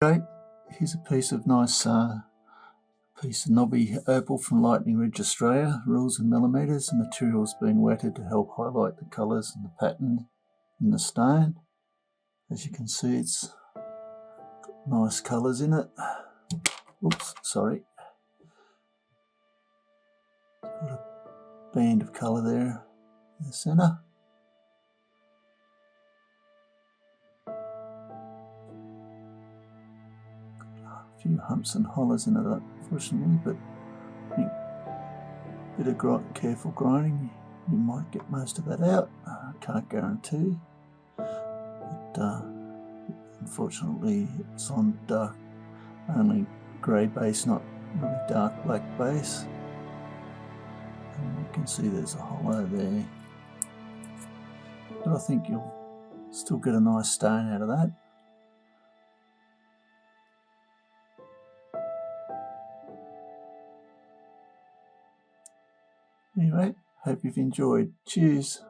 Okay, here's a piece of nice piece of Nobby Opal from Lightning Ridge, Australia. Rules in millimetres. The material's been wetted to help highlight the colours and the pattern in the stone. As you can see, it's got nice colours in it. Oops, sorry. It's got a band of colour there in the centre. A few humps and hollers in it, unfortunately, but I think a bit of careful grinding, you might get most of that out. I can't guarantee, but unfortunately it's on dark, only grey base, not really dark black base. And you can see there's a hollow there, but I think you'll still get a nice stone out of that. Anyway, hope you've enjoyed. Cheers.